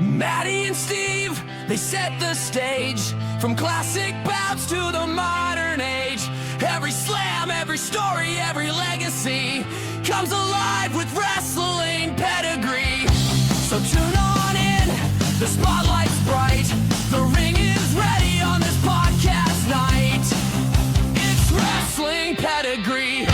Matty and Steve, they set the stage. From classic bouts to the modern age. Every slam, every story, every legacy comes alive with wrestling pedigree. So tune on in, the spotlight's bright. The ring is ready on this podcast night. It's wrestling pedigree.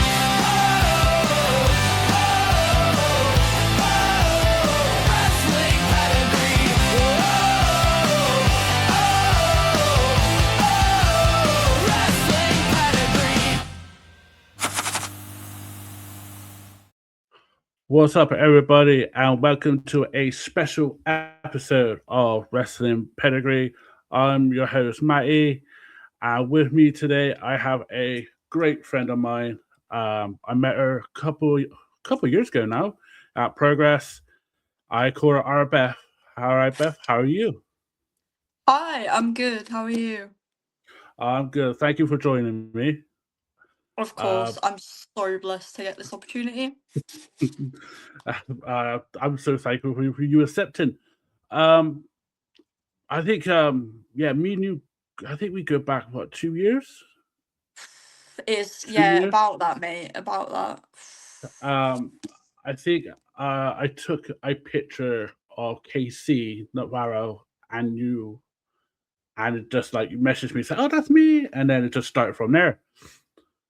What's up, everybody, and welcome to a special episode of Wrestling Pedigree. I'm your host, Matty, and with me today, I have a great friend of mine. I met her a couple years ago now at Progress. I call her our Beth. All right, Beth, how are you? Hi, I'm good. How are you? I'm good. Thank you for joining me. Of course, I'm so blessed to get this opportunity. I'm so thankful for you accepting. I think, me and you, I think we go back, 2 years? It's 2 years? about that, mate. About that. I think I took a picture of KC Navarro and you, and it just like you messaged me, said, "Oh, that's me," and then it just started from there.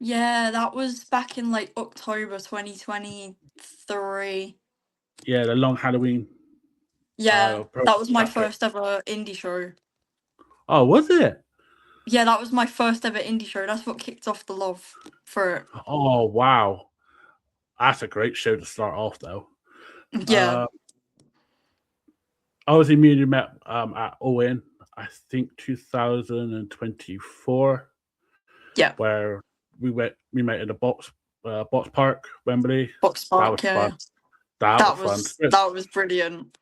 Yeah, that was back in like October 2023. Yeah, the long Halloween. Yeah, that was my first ever indie show. Oh, was it? Yeah, that was my first ever indie show. That's what kicked off the love for it. Oh, wow. That's a great show to start off, though. Yeah. Obviously, me and you met at Owen, I think 2024. Yeah. Where we met in the box park, Wembley. Box park, that was yeah. fun. That was brilliant.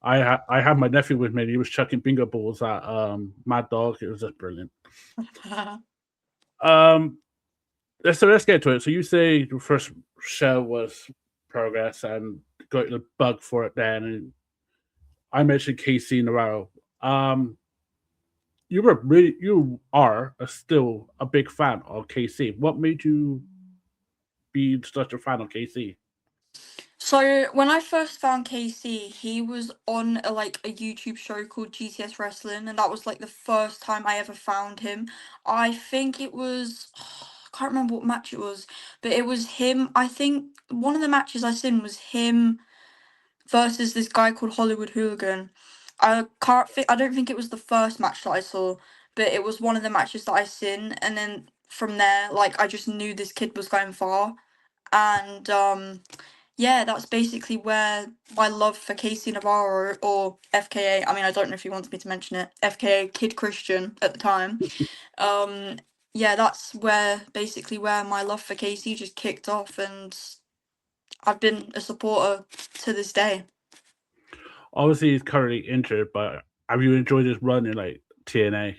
I had my nephew with me. He was chucking bingo balls at Mad Dog. It was just brilliant. So let's get to it. So you say your first show was Progress and got the bug for it then. And I mentioned KC Navarro. You are still a big fan of KC. What made you be such a fan of KC? So when I first found KC, he was on a YouTube show called GTS Wrestling, and that was like the first time I ever found him. I think it was, I can't remember what match it was, but it was him. I think one of the matches I seen was him versus this guy called Hollywood Hooligan. I don't think it was the first match that I saw, but it was one of the matches that I seen, and then from there, like I just knew this kid was going far, and yeah, that's basically where my love for KC Navarro, or FKA, I mean, I don't know if he wants me to mention it, FKA Kid Christian at the time. Yeah, that's basically where my love for KC just kicked off, and I've been a supporter to this day. Obviously, he's currently injured, but have you enjoyed his run in TNA?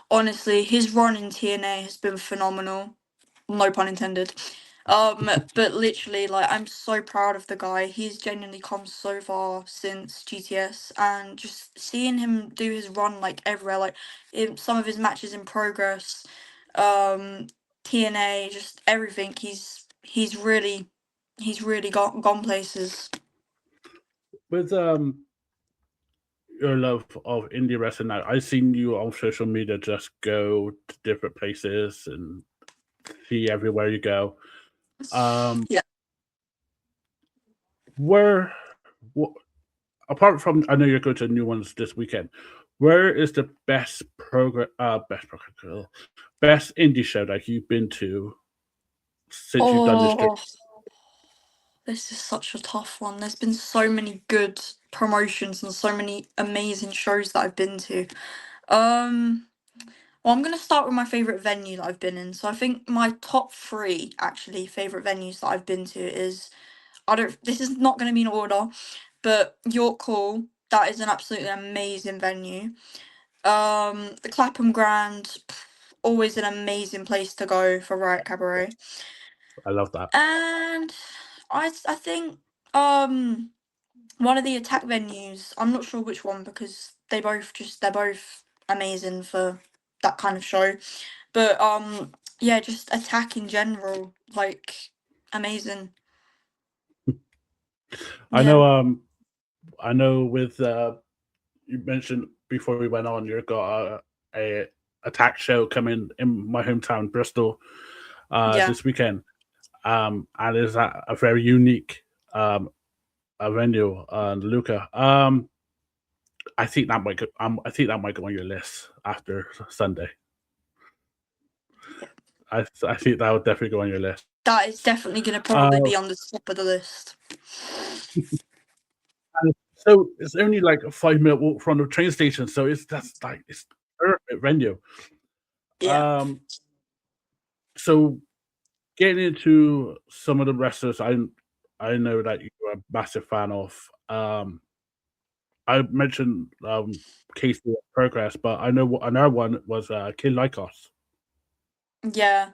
Honestly, his run in TNA has been phenomenal. No pun intended. But literally, I'm so proud of the guy. He's genuinely come so far since GTS, and just seeing him do his run everywhere, in some of his matches in Progress, TNA, just everything. He's really gone places. With your love of indie wrestling now, I've seen you on social media just go to different places and see everywhere you go. Yeah. Apart from, I know you're going to new ones this weekend, where is the best indie show that you've been to since you've done this trip? This is such a tough one. There's been so many good promotions and so many amazing shows that I've been to. Well, I'm going to start with my favourite venue that I've been in. So I think my top 3, actually, favourite venues that I've been to is, this is not going to be in order, but York Hall, that is an absolutely amazing venue. The Clapham Grand, always an amazing place to go for Riot Cabaret. I love that. And I think one of the attack venues. I'm not sure which one because they're both amazing for that kind of show. But yeah, just attack in general, like amazing. I Yeah. know with you mentioned before we went on, you've got a attack show coming in my hometown, Bristol, Yeah. this weekend. And is that a very unique a venue, Luca. I think that might go. I think that might go on your list after Sunday. Yeah. I think that would definitely go on your list. That is definitely going to probably Uh, be on the top of the list. so it's only like a 5-minute walk from the train station, so it's perfect venue. Yeah. So getting into some of the wrestlers, I know that you're a massive fan of. I mentioned Casey at Progress, but I know another one was Kid Lycos. Yeah.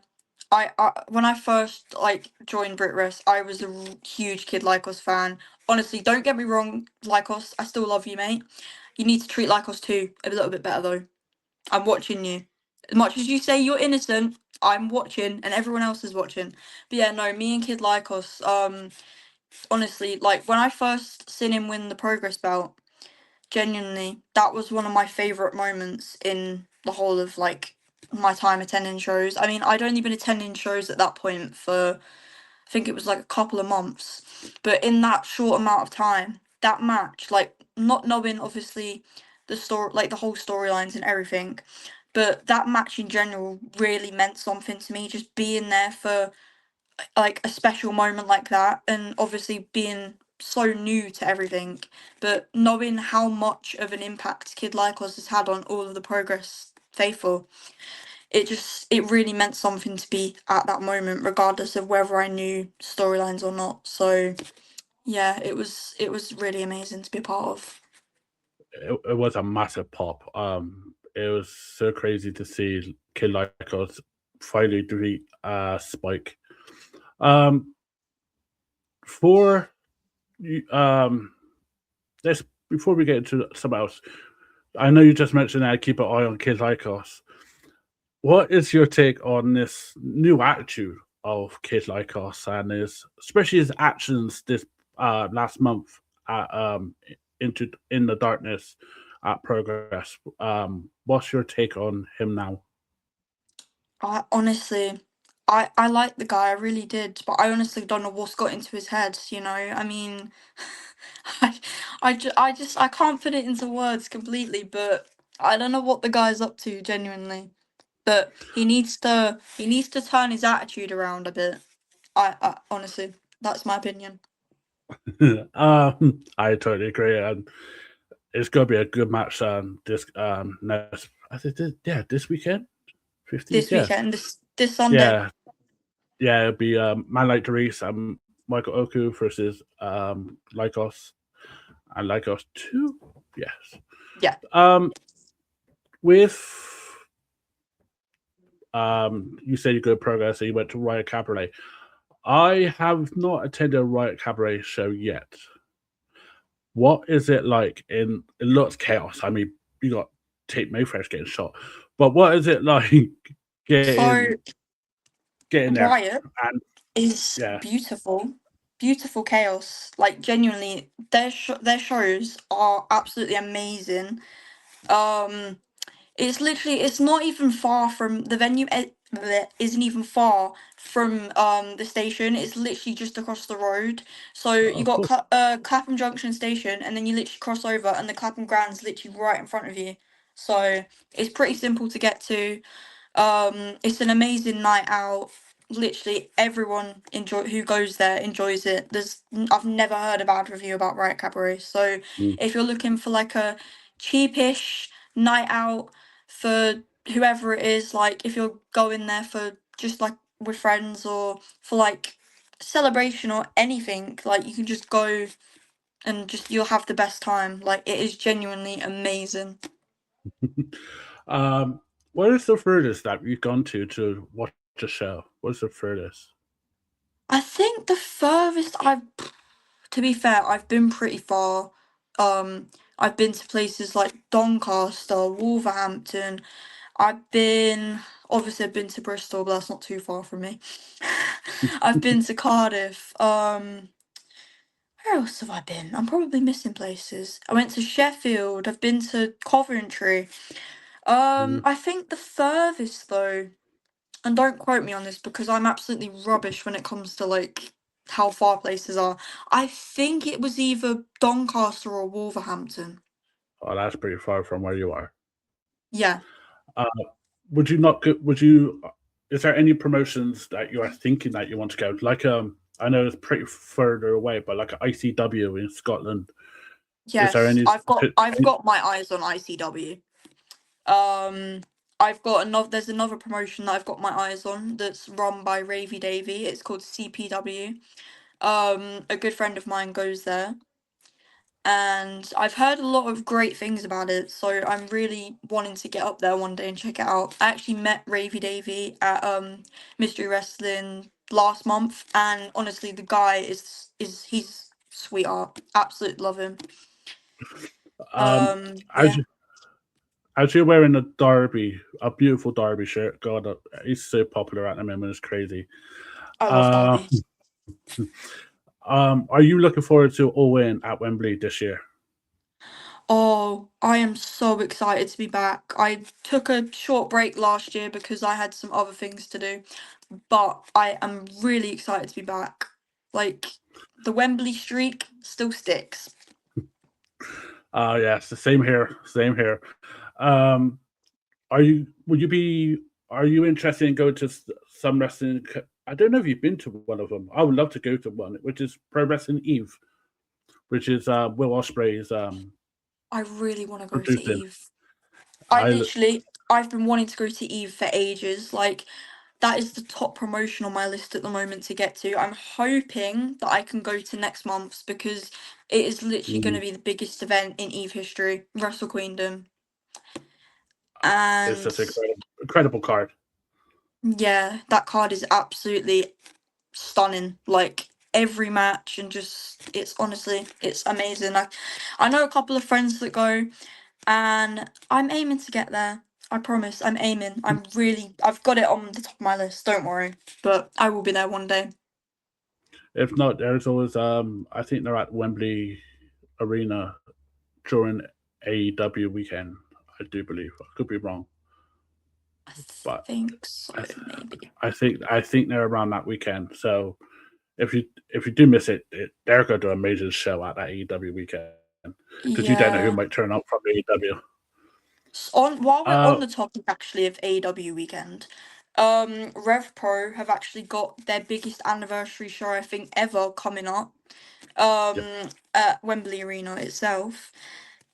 I when I first like joined BritWres, I was a huge Kid Lycos fan. Honestly, don't get me wrong, Lycos, I still love you, mate. You need to treat Lycos too a little bit better though. I'm watching you. As much as you say you're innocent, I'm watching and everyone else is watching. But yeah, no, me and Kid Lycos, honestly, like when I first seen him win the Progress belt, genuinely, that was one of my favourite moments in the whole of like my time attending shows. I mean, I'd only been attending shows at that point for I think it was like a couple of months. But in that short amount of time, that match, like not knowing obviously the story, like the whole storylines and everything, but that match in general really meant something to me. Just being there for like a special moment like that, and obviously being so new to everything, but knowing how much of an impact Kid Lycos has had on all of the Progress faithful, it really meant something to be at that moment, regardless of whether I knew storylines or not. So yeah, it was really amazing to be a part of. It was a massive pop. It was so crazy to see Kid Lycos finally defeat Spike. Um, for this before we get into something else, I know you just mentioned that I keep an eye on Kid Lycos. What is your take on this new attitude of Kid Lycos and especially his actions this last month at into in the darkness at Progress? What's your take on him now? I honestly, I like the guy, I really did, but I honestly don't know what's got into his head. I mean, I can't put it into words completely, but I don't know what the guy's up to genuinely. But he needs to turn his attitude around a bit. I honestly, that's my opinion. I totally agree, and it's going to be a good match. This next, I think, this weekend, 15th, This yeah, weekend, this Sunday. yeah, yeah. It'll be Man Like Therese and Michael Oku versus Lycos and Lycos 2. Yes. Yeah. With you said you go Progress, so you went to Riot Cabaret. I have not attended a Riot Cabaret show yet. What is it like? It looks chaos. I mean, you got Tate Mayfairs getting shot, but what is it like So getting there? Riot And is yeah, beautiful, beautiful chaos. Like genuinely, their shows are absolutely amazing. Um, it's not even far from the venue. Isn't even far from the station. It's literally just across the road. So you oh, got cool. Clapham Junction station, and then you literally cross over, and the Clapham Grand's literally right in front of you. So it's pretty simple to get to. It's an amazing night out. Literally everyone who goes there enjoys it. I've never heard a bad review about Riot Cabaret. So Mm. if you're looking for like a cheapish night out for whoever it is, like if you're going there for just like with friends or for like celebration or anything, like you can just go and just you'll have the best time. Like it is genuinely amazing. What is the furthest that you've gone to watch a show? What's the furthest? I think the furthest I've to be fair, I've been pretty far. I've been to places like Doncaster, Wolverhampton. Obviously I've been to Bristol, but that's not too far from me. I've been to Cardiff. Where else have I been? I'm probably missing places. I went to Sheffield. I've been to Coventry. Mm. I think the furthest though, and don't quote me on this because I'm absolutely rubbish when it comes to like how far places are. I think it was either Doncaster or Wolverhampton. Oh, that's pretty far from where you are. Yeah. Uh, would you not go? Would you? Is there any promotions that you are thinking that you want to go? Like, I know it's pretty further away, but like ICW in Scotland. Is there Yes, any? I've got my eyes on ICW. I've got there's another promotion that I've got my eyes on that's run by Ravy Davy. It's called CPW. A good friend of mine goes there, and I've heard a lot of great things about it, so I'm really wanting to get up there one day and check it out. I actually met Ravy Davy at Mystery Wrestling last month, and honestly the guy is he's sweetheart. Absolutely love him. As Yeah, you, as you're wearing a beautiful Derby shirt. God, he's so popular at the moment. It's crazy. I love Uh, Darby. are you looking forward to All In at Wembley this year? Oh, I am so excited to be back. I took a short break last year because I had some other things to do, but I am really excited to be back. Like, the Wembley streak still sticks. Yes, the same here. Same here. Um, are you? Would you be? Are you interested in going to some wrestling? I don't know if you've been to one of them. I would love to go to one, which is Pro Wrestling Eve, which is Will Ospreay's I really want to go to producing. Eve. I I've been wanting to go to Eve for ages. Like, that is the top promotion on my list at the moment to get to. I'm hoping that I can go to next month's because it is literally going to mm, be the biggest event in Eve history, Wrestle Queendom. it's And just incredible card. yeah, that card is absolutely stunning. Like every match and just it's amazing. I know a couple of friends that go and I'm aiming to get there. I promise, I'm aiming. I've got it on the top of my list, don't worry. But I will be there one day. If not, there's always I think they're at Wembley Arena during AEW weekend. I do believe. I could be wrong, I but think so, I, th- maybe. I think they're around that weekend. So if you do miss it, they're going to do a major show at that AEW weekend because you don't know who Yeah. might turn up from AEW. On while we're Uh, on the topic actually of AEW weekend, RevPro have actually got their biggest anniversary show I think ever coming up. yeah, At Wembley Arena itself.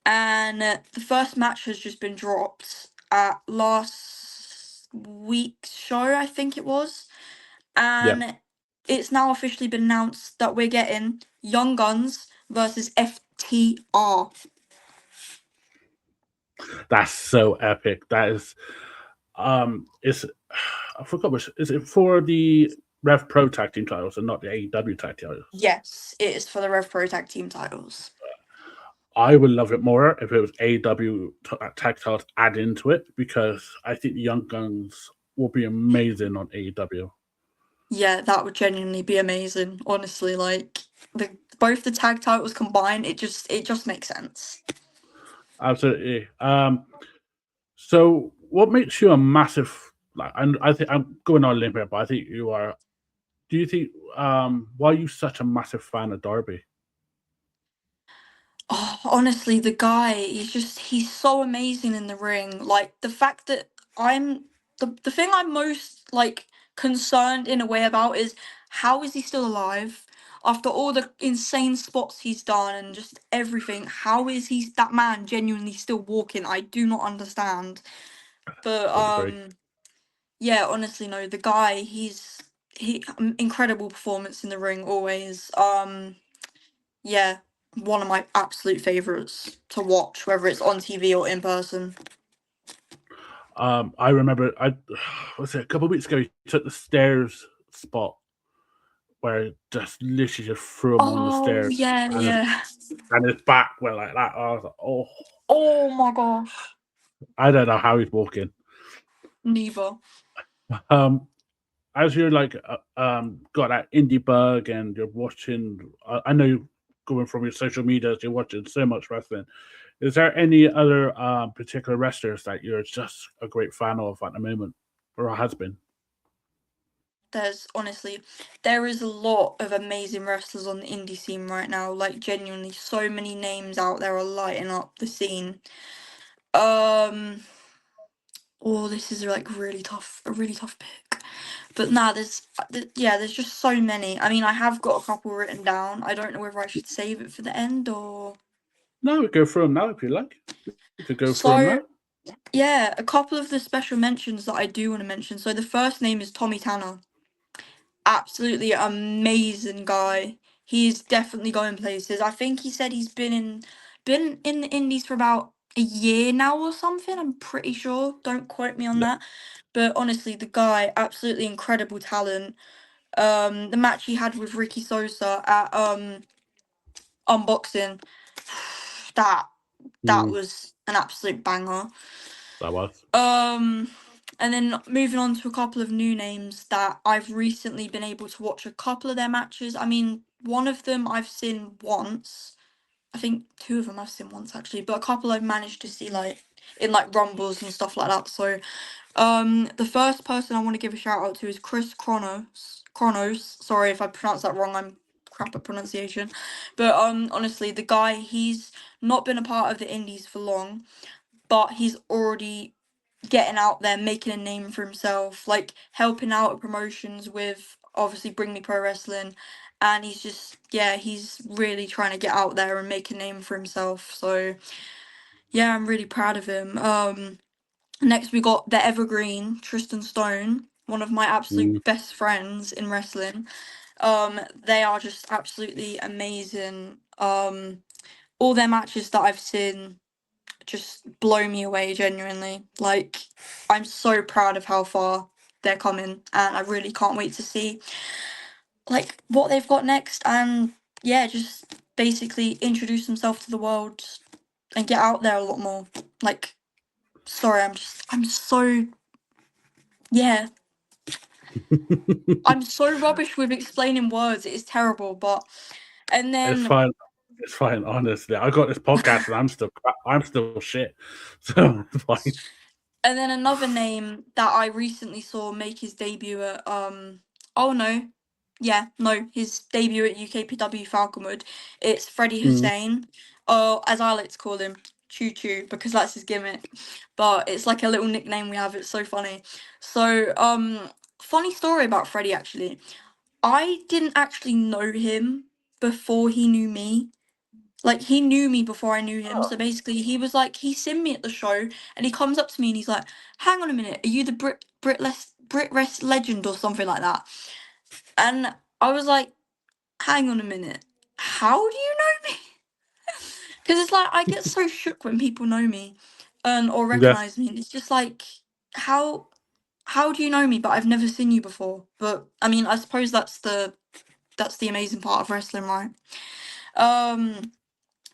And the first match has just been dropped at last week's show, I think it was. yeah, And it's now officially been announced that we're getting Young Guns versus FTR. that's so epic. That is, it's I forgot which is it for the Rev Pro tag team titles and not the AEW tag titles. Yes, it is for the RevPro Tag Team titles. I would love it more if it was AEW tag titles add into it because I think the Young Guns will be amazing on AEW. Yeah, that would genuinely be amazing. Honestly, like both the tag titles combined, it just makes sense. Absolutely. So what makes you a massive like? And I think I'm going on a limb here, but I think you are. Do you think why are you such a massive fan of Darby? Oh, honestly, the guy, he's so amazing in the ring. Like the fact that I'm the thing I'm most like concerned in a way about is how is he still alive after all the insane spots he's done and just everything? How is he that man genuinely still walking? I do not understand. But Would agree. yeah, honestly, no, the guy, incredible performance in the ring always. Yeah, one of my absolute favorites to watch, whether it's on TV or in person. I remember I was it a couple of weeks ago. He took the stairs spot where it just literally just threw him on the Oh stairs yeah, yeah. and his back went like that. I was like, oh, Oh my gosh. I don't know how he's walking. Neither. Um, as you're like got that indie bug and you're watching, I know you're going from your social medias, you're watching so much wrestling. Is there any other particular wrestlers that you're just a great fan of at the moment, or has been? There's honestly, there is a lot of amazing wrestlers on the indie scene right now. Like genuinely, so many names out there are lighting up the scene. Oh, this is like a really tough pick. But nah, there's just so many. I mean, I have got a couple written down. I don't know whether I should save it for the end or. No, we go through them now if you like. We could go through them So now. yeah, a couple of the special mentions that I do want to mention. So the first name is Tommy Tanner. Absolutely amazing guy. He's definitely going places. I think he said he's been in the indies for about a year now or something. I'm pretty sure. Don't quote me on Yeah. that. But honestly, the guy, absolutely incredible talent. The match he had with Ricky Sosa at unboxing, that that Mm, was an absolute banger. that was. Um, and then moving on to a couple of new names that I've recently been able to watch a couple of their matches. I mean, one of them I've seen once. I think two of them I've seen once actually, but a couple I've managed to see like in like rumbles and stuff like that. So, the first person I want to give a shout out to is Chris Kronos. Kronos. Sorry if I pronounced that wrong. I'm crap at pronunciation, but honestly, the guy, he's not been a part of the indies for long, but he's already getting out there, making a name for himself, like helping out at promotions with obviously Bring Me Pro Wrestling. And he's just, yeah, he's really trying to get out there and make a name for himself. So, yeah, I'm really proud of him. Next, we got the Evergreen, Tristan Stone, one of my Mm, absolute best friends in wrestling. They are just absolutely amazing. All their matches that I've seen just blow me away genuinely. Like, I'm so proud of how far they're coming, and I really can't wait to see like what they've got next, and yeah, just basically introduce themselves to the world and get out there a lot more. Like, sorry, I'm so, yeah, I'm so rubbish with explaining words. It is terrible, but and it's then fine. It's fine. Honestly, I got this podcast and I'm still shit. So it's fine. And then another name that I recently saw make his debut at oh no. Yeah, no, his debut at UKPW Falconwood. It's Freddie Mm, Hussein. Or as I like to call him, Choo Choo, because that's his gimmick. But it's like a little nickname we have, it's so funny. So, funny story about Freddie actually. I didn't actually know him before he knew me. Like, he knew me before I knew him. So basically, he was like, he's seen me at the show, and he comes up to me and he's like, "Hang on a minute, are you the BritWres legend or something like that?" And I was like, "Hang on a minute, how do you know me?" Because it's like I get so shook when people know me, or yes. recognize me, and it's just like, how how do you know me? But I've never seen you before. But I mean, I suppose that's the amazing part of wrestling, right? Um.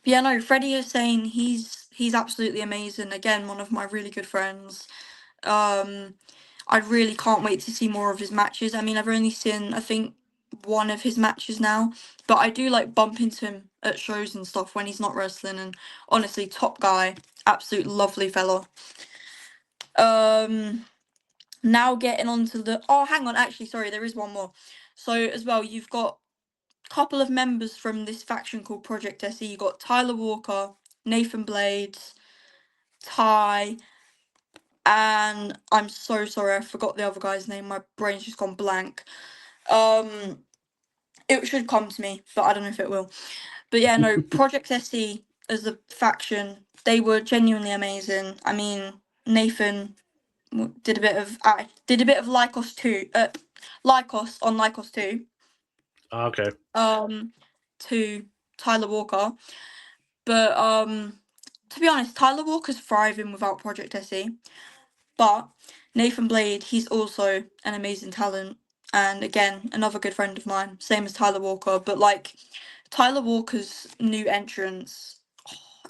Yeah, no, Freddie is saying he's absolutely amazing. Again, one of my really good friends. Um, I really can't wait to see more of his matches. I mean, I've only seen I think one of his matches now, but I do like bump into him at shows and stuff when he's not wrestling. And honestly, top guy, absolute lovely fella. Um, Now getting on to the hang on, actually, sorry, there is one more. So as well, you've got couple of members from this faction called Project SE. You got Tyler Walker, Nathan Blades, Ty, and I'm so sorry I forgot the other guy's name. My brain's just gone blank. Um, it should come to me, but I don't know if it will. But yeah, no, Project SE as a faction, they were genuinely amazing. I mean, Nathan did a bit of Lycos too. Lycos on Lycos 2. Okay. To Tyler Walker. But to be honest, Tyler Walker's thriving without Project SE. But Nathan Blade, he's also an amazing talent. and again, another good friend of mine, same as Tyler Walker. But like Tyler Walker's new entrance,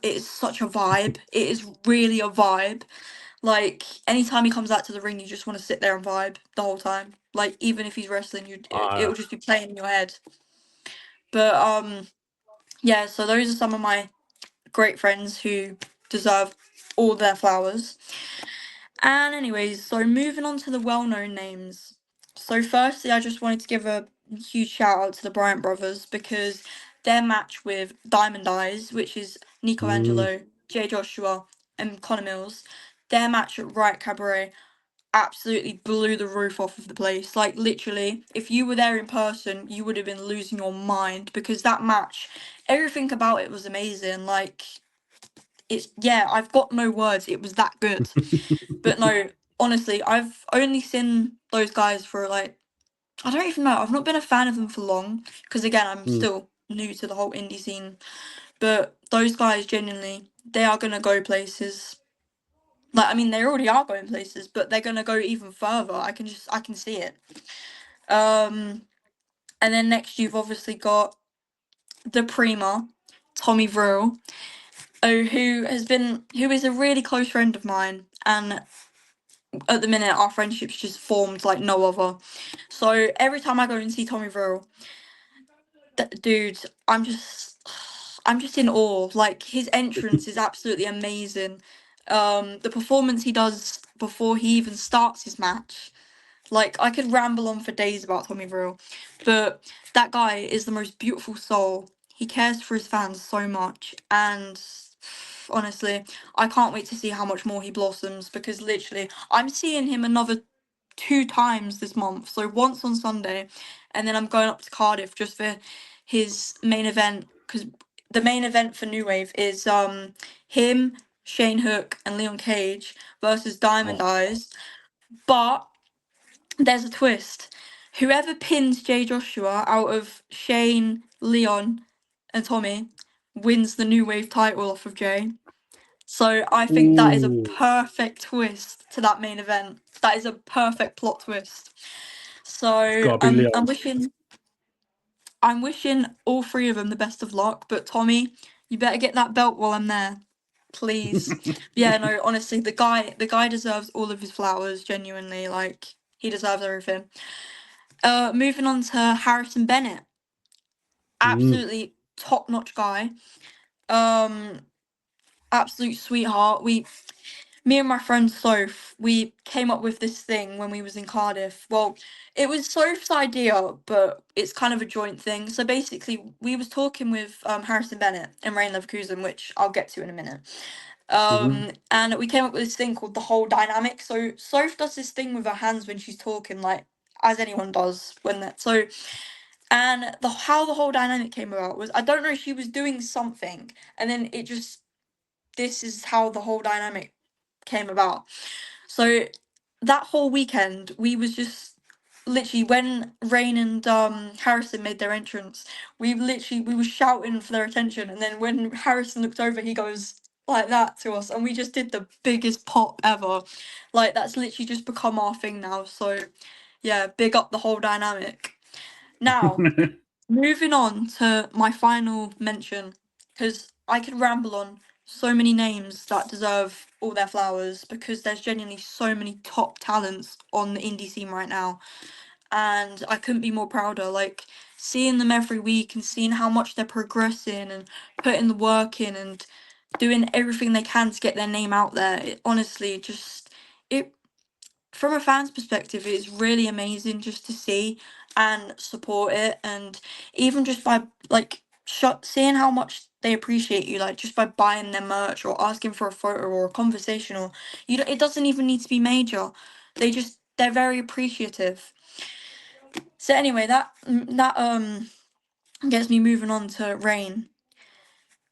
it is such a vibe. It is really a vibe. Like anytime he comes out to the ring, you just want to sit there and vibe the whole time. Like even if he's wrestling, it will just be playing in your head. But yeah. So those are some of my great friends who deserve all their flowers. And anyways, so moving on to the well-known names. So firstly, I just wanted to give a huge shout out to the Bryant brothers because their match with Diamond Eyes, which is Nico Angelo, Jay Joshua, and Connor Mills, their match at Riot Cabaret absolutely blew the roof off of the place. Like literally, if you were there in person, you would have been losing your mind because that match, everything about it was amazing. Like I've got no words. It was that good. But no, honestly, I've only seen those guys for like, I don't even know. I've not been a fan of them for long because again, I'm still new to the whole indie scene. But those guys genuinely, they are gonna go places. Like I mean, they already are going places, but they're gonna go even further. I can see it. And then next you've obviously got the Prima, Tommy Vril, who is a really close friend of mine, and at the minute our friendship's just formed like no other. So every time I go and see Tommy Vril, dude, I'm just in awe. Like his entrance is absolutely amazing. The performance he does before he even starts his match. Like I could ramble on for days about Tommy Vril, but that guy is the most beautiful soul. He cares for his fans so much, and honestly, I can't wait to see how much more he blossoms because literally, I'm seeing him another 2 times this month. So once on Sunday, and then I'm going up to Cardiff just for his main event because the main event for New Wave is him, Shane Hook, and Leon Cage versus Diamond Eyes, but there's a twist. Whoever pins Jay Joshua out of Shane, Leon, and Tommy wins the New Wave title off of Jay. So I think that is a perfect twist to that main event. That is a perfect plot twist. So Gotta be Leon. I'm wishing all three of them the best of luck. But Tommy, you better get that belt while I'm there, please. Yeah, no, honestly, the guy deserves all of his flowers. Genuinely, like he deserves everything. Moving on to Harrison Bennett, absolutely top-notch guy. Absolute sweetheart. Me and my friend Soph, we came up with this thing when we was in Cardiff. Well, it was Soph's idea, but it's kind of a joint thing. So basically, we was talking with Harrison Bennett and Rain Leverkusen, which I'll get to in a minute. And we came up with this thing called the whole dynamic. So Soph does this thing with her hands when she's talking, like as anyone does when that. So and how the whole dynamic came about was I don't know, she was doing something, and then it just this is how the whole dynamic came about. So that whole weekend, we was just literally when Rain and Harrison made their entrance, we were shouting for their attention, and then when Harrison looked over, he goes like that to us, and we just did the biggest pop ever. Like that's literally just become our thing now. So yeah, big up the whole dynamic. Now, moving on to my final mention, because I could ramble on so many names that deserve all their flowers because there's genuinely so many top talents on the indie scene right now. And I couldn't be more prouder. Like seeing them every week and seeing how much they're progressing and putting the work in and doing everything they can to get their name out there. It honestly just it from a fan's perspective, it's really amazing just to see and support it, and even just by like seeing how much they appreciate you, like just by buying their merch or asking for a photo or a conversation, or it doesn't even need to be major. They're very appreciative. So anyway, that gets me moving on to Rain.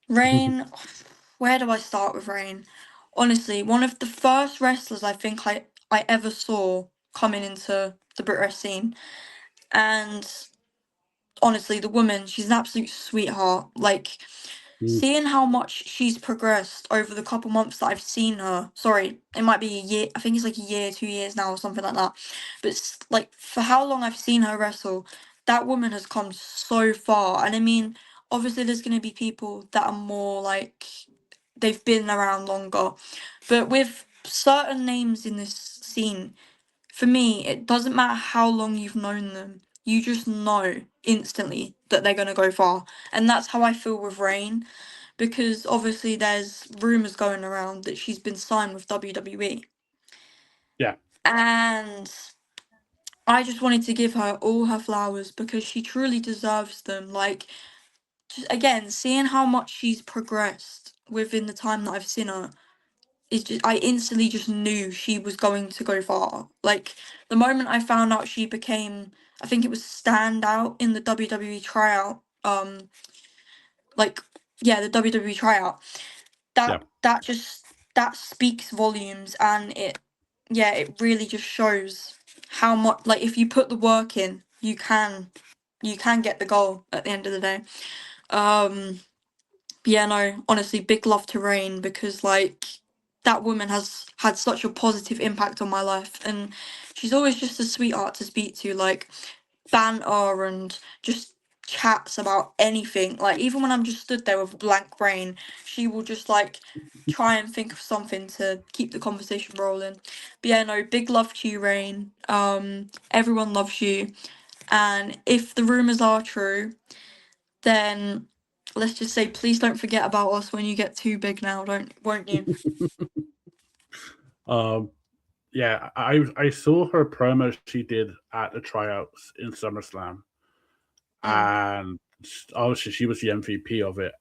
Rain, where do I start with Rain? Honestly, one of the first wrestlers I think I ever saw coming into the BritWres scene. And honestly, the woman, she's an absolute sweetheart. Like, seeing how much she's progressed over the couple months that I've seen her. Sorry, it might be a year. I think it's like a year, 2 years now, or something like that. But like for how long I've seen her wrestle, that woman has come so far. And I mean, obviously, there's going to be people that are more like they've been around longer, but with certain names in this scene, for me, it doesn't matter how long you've known them. You just know instantly that they're going to go far. And that's how I feel with Rain, because obviously there's rumors going around that she's been signed with WWE. Yeah. And I just wanted to give her all her flowers because she truly deserves them. Like, just again, seeing how much she's progressed within the time that I've seen her, is just, I instantly just knew she was going to go far. Like the moment I found out she became, I think it was standout in the WWE tryout. Like yeah, the WWE tryout. Yeah. That speaks volumes, and it really just shows how much, like, if you put the work in, you can get the goal at the end of the day. Yeah, no, honestly, big love to Rain, because like that woman has had such a positive impact on my life, and she's always just a sweetheart to speak to, like banter and just chats about anything. Like even when I'm just stood there with a blank brain, she will just like try and think of something to keep the conversation rolling. But yeah, no, big love to you, Rain. Everyone loves you, and if the rumors are true, then let's just say please don't forget about us when you get too big now, won't you? Um, yeah, I saw her promo she did at the tryouts in SummerSlam, Mm, and obviously she was the MVP of it.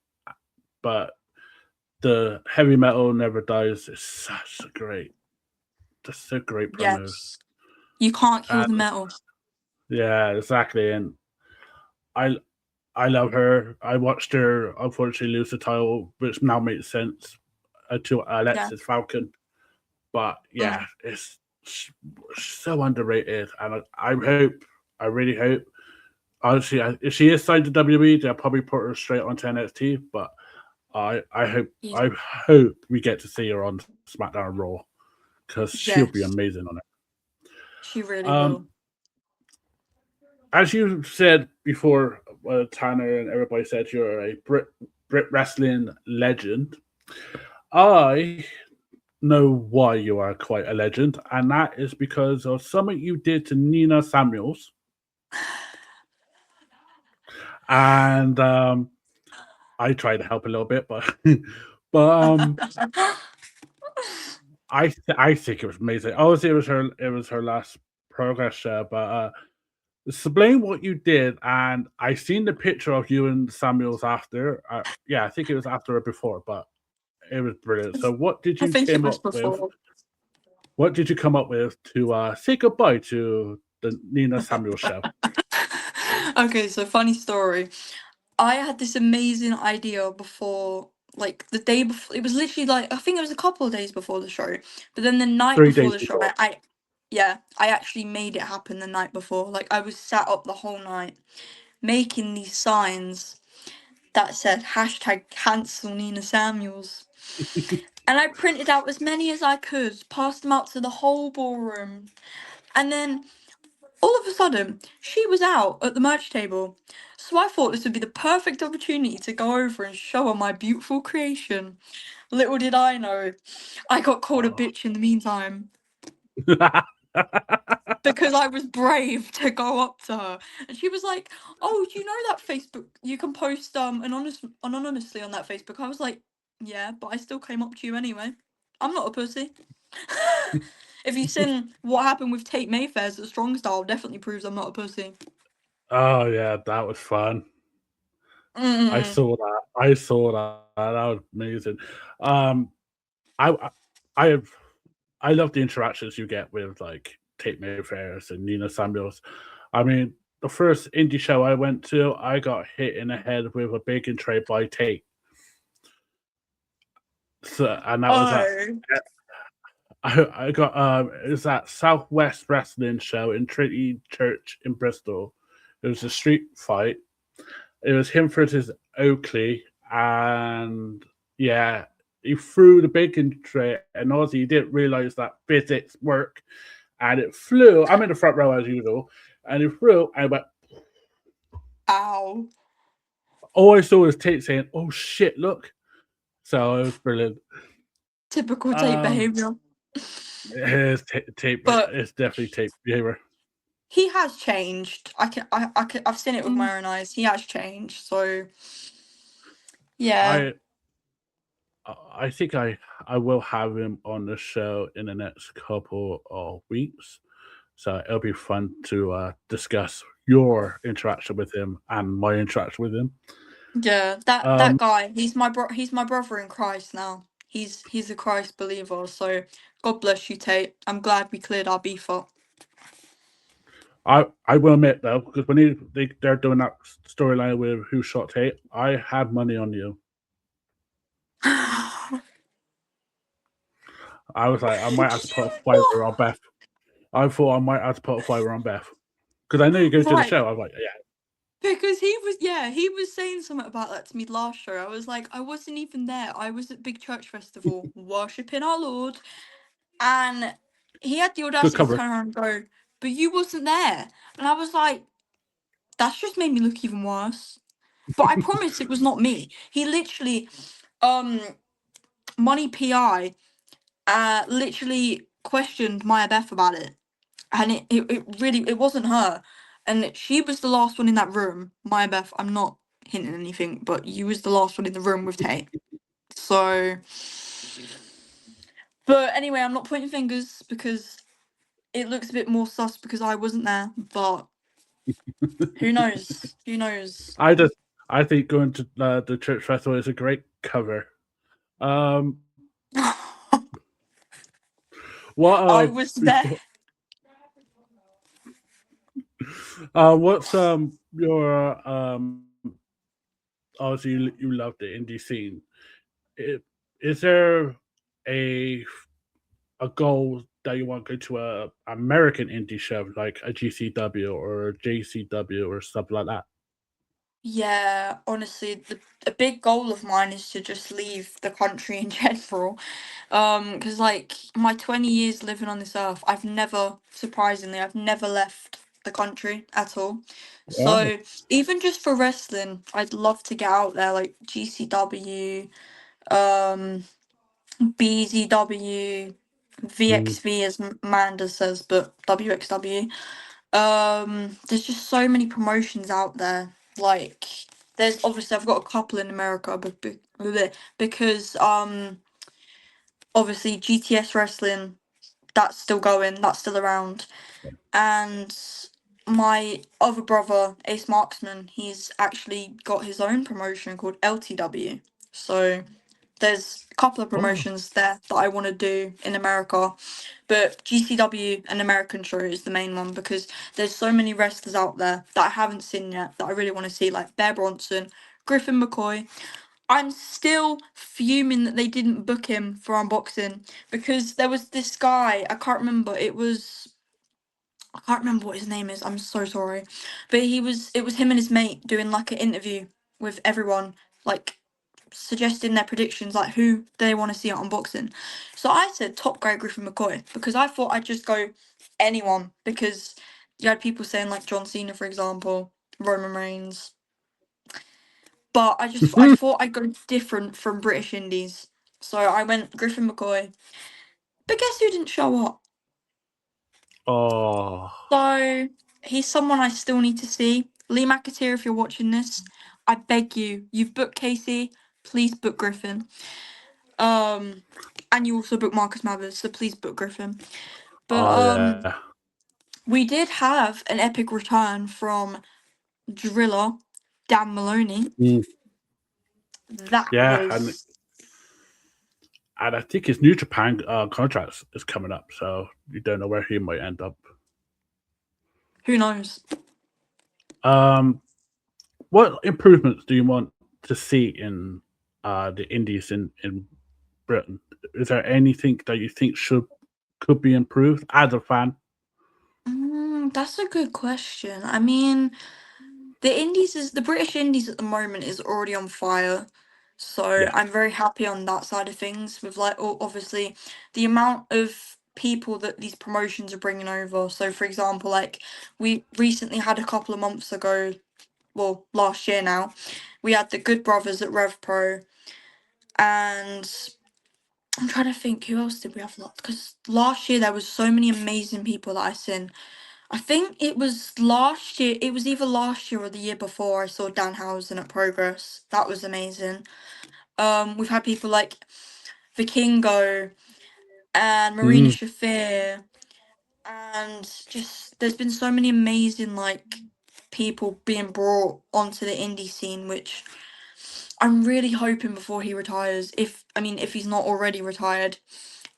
But the heavy metal never dies is just a great promos. yes. You can't kill And the metal. yeah, exactly. And I I love her. I watched her unfortunately lose the title, which now makes sense to Yeah. Alexis Falcon. But yeah, Mm, it's so underrated, and I really hope. Honestly, if she is signed to WWE, they'll probably put her straight onto NXT. But yes. I hope we get to see her on SmackDown and Raw, because she'll be Yes, amazing on it. she really will. Um, as you said before, Tanner and everybody said you're a Brit wrestling legend. I know why you are quite a legend, and that is because of something you did to Nina Samuels. And I tried to help a little bit, but but I think it was amazing. Obviously, it was her last progress show, but explain what you did. And I seen the picture of you and Samuels after. Yeah, I think it was after or before, but it was brilliant. So, what did I you think it came was up with? before. What did you come up with to say goodbye to the Nina Samuels show? Okay, so funny story. I had this amazing idea before, like the day before. It was literally like I think it was a couple of days before the show. But then the night 3 days before the show, before. I actually made it happen the night before. Like I was sat up the whole night making these signs that said hashtag cancel Nina Samuels. And I printed out as many as I could, passed them out to the whole ballroom. And then all of a sudden, she was out at the merch table. So I thought this would be the perfect opportunity to go over and show her my beautiful creation. Little did I know, I got called a Oh. bitch in the meantime because I was brave to go up to her. And she was like, "Oh, do you know that Facebook? You can post anonymously on that Facebook." I was like, "Yeah, but I still came up to you anyway. I'm not a pussy." If you've seen what happened with Tate Mayfairs at Strong Style, definitely proves I'm not a pussy. Oh yeah, that was fun. I Mm. saw that. I saw that. That was amazing. Um, I I have I love the interactions you get with like Tate Mayfairs and Nina Samuels. I mean, the first indie show I went to, I got hit in the head with a bacon tray by Tate. So, and that was at Oh, I got it was that Southwest Wrestling show in Trinity Church in Bristol. It was a street fight. It was him versus Oakley, and yeah, he threw the bacon tray, and obviously he didn't realize that physics work, and it flew. I'm in the front row as usual, and it flew, and I went. Ow. All I saw was Tate saying, "Oh shit, look!" So it was brilliant. Typical Tate behavior. It's Tate. But It's definitely Tate behavior. he has changed. I've seen it with my own eyes. He has changed. So yeah. I think I will have him on the show in the next couple of weeks. So it'll be fun to discuss your interaction with him and my interaction with him. Yeah, that guy, he's my brother in Christ now. He's a Christ believer, so God bless you, Tate. I'm glad we cleared our beef up. I will admit though, because when they're doing that storyline with who shot Tate, I had money on you. I was like, I might have to put a fiver on Beth. I thought I might have to put a fiver on Beth because I know you go to the show. I was like, yeah. Because he was saying something about that to me last show. I was like, I wasn't even there. I was at Big Church Festival worshipping our Lord, and he had the Good audacity to cover. turn around and go, "But you wasn't there," and I was like, "That's just made me look even worse." But I promise it was not me. He literally, Money PI, literally questioned Maya Beth about it, and it really it wasn't her, and she was the last one in that room. Maya Beth, I'm not hinting anything, but you was the last one in the room with Tate. So, but anyway, I'm not pointing fingers because it looks a bit more sus because I wasn't there. But who knows? Who knows? I think going to the church festival is a great cover. What I was there. what's your obviously you love the indie scene. Is there a goal that you want to go to a American indie show like a GCW or a JCW or something like that? Yeah, honestly, a big goal of mine is to just leave the country in general. Because like my 20 years living on this earth, surprisingly, I've never left the country at all. Wow. So even just for wrestling, I'd love to get out there, like GCW, BZW, VXV as Manda says, but WXW. There's just so many promotions out there. Like, there's obviously I've got a couple in America, but because obviously GTS wrestling, that's still going, that's still around, and my other brother Ace Marksman, he's actually got his own promotion called LTW. So there's a couple of promotions there that I want to do in America, but GCW, an American show, is the main one because there's so many wrestlers out there that I haven't seen yet that I really want to see, like Bear Bronson, Griffin McCoy. I'm still fuming that they didn't book him for unboxing because there was this guy, I can't remember, I can't remember what his name is, I'm so sorry. But it was him and his mate doing like an interview with everyone, like suggesting their predictions, like who they want to see at unboxing. So I said top guy Griffin McCoy because I thought I'd just go anyone because you had people saying like John Cena, for example, Roman Reigns. But I thought I'd go different from British Indies. So I went Griffin McCoy. But guess who didn't show up? Oh, So he's someone I still need to see. Lee McAteer, if you're watching this, I beg you, you've booked Casey, please book Griffin. And you also booked Marcus Mathers, so please book Griffin. But yeah. we did have an epic return from Driller, Dan Maloney. That Yeah, was and I think his New Japan contract is coming up, so you don't know where he might end up. who knows? What improvements do you want to see in the indies in Britain? Is there anything that you think could be improved as a fan? That's a good question. I mean, the British Indies at the moment is already on fire. So Yeah. I'm very happy on that side of things with like obviously the amount of people that these promotions are bringing over. So for example, like we recently had a couple of months ago, well last year now, we had the Good Brothers at RevPro, and I'm trying to think who else did we have, because last year there was so many amazing people that I seen. I think it was last year. It was either last year or the year before. I saw Danhausen at Progress. That was amazing. We've had people like Vikingo and Marina Mm. Shafir, and just there's been so many amazing like people being brought onto the indie scene, which I'm really hoping before he retires. If he's not already retired,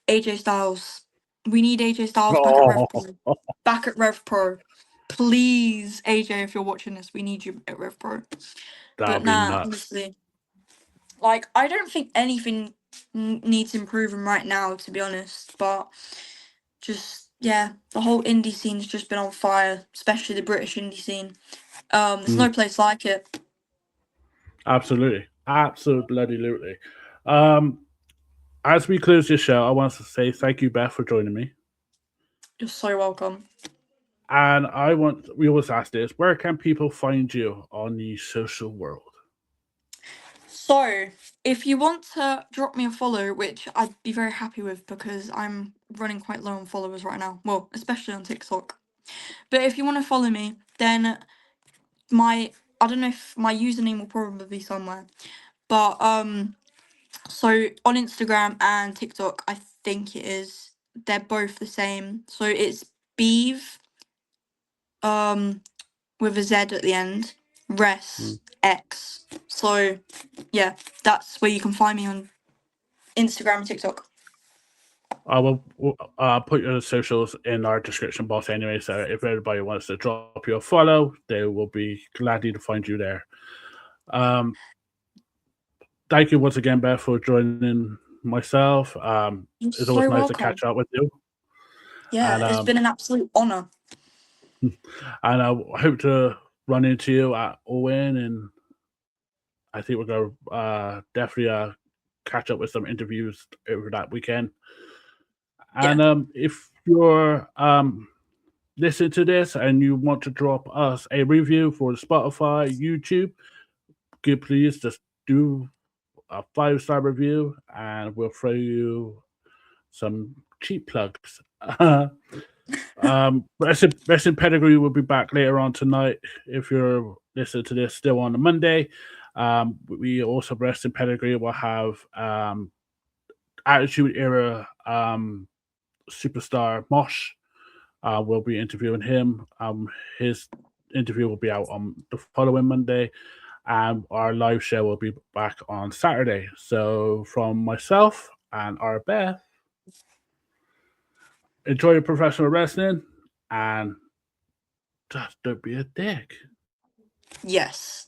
AJ Styles. We need AJ Styles back at Oh, RevPro. Back at RevPro. Please, AJ, if you're watching this, we need you at RevPro. But that'd be nah, nuts. honestly, like I don't think anything needs improving right now, to be honest. But just yeah, the whole indie scene's just been on fire, especially the British indie scene. There's Mm. no place like it. Absolutely. Absolutely. As we close this show, I want to say thank you, Beth, for joining me. You're so welcome. And we always ask this, where can people find you on the social world? So, if you want to drop me a follow, which I'd be very happy with because I'm running quite low on followers right now, well, especially on TikTok. But if you want to follow me, then I don't know if my username will probably be somewhere, but so on Instagram and TikTok, I think it is. They're both the same. So it's beav with a Z at the end, res Mm. x. So yeah, that's where you can find me on Instagram and TikTok. I will put your socials in our description box anyway, so if everybody wants to drop you a follow, they will be glad to find you there. Thank you once again, Beth, for joining myself. You're It's always so nice to welcome. catch up with you. Yeah, it's And been an absolute honor. I hope to run into you at Owen, and I think we're going to definitely catch up with some interviews over that weekend. Yeah. And if you're listening to this and you want to drop us a review for Spotify, YouTube, please just do a 5-star review, and we'll throw you some cheap plugs. Wrestling Pedigree will be back later on tonight. If you're listening to this still on a Monday, we also Wrestling Pedigree will have Attitude Era superstar Mosh. We'll be interviewing him. His interview will be out on the following Monday, and our live show will be back on Saturday. So from myself and our Beth, enjoy your professional wrestling and just don't be a dick. Yes.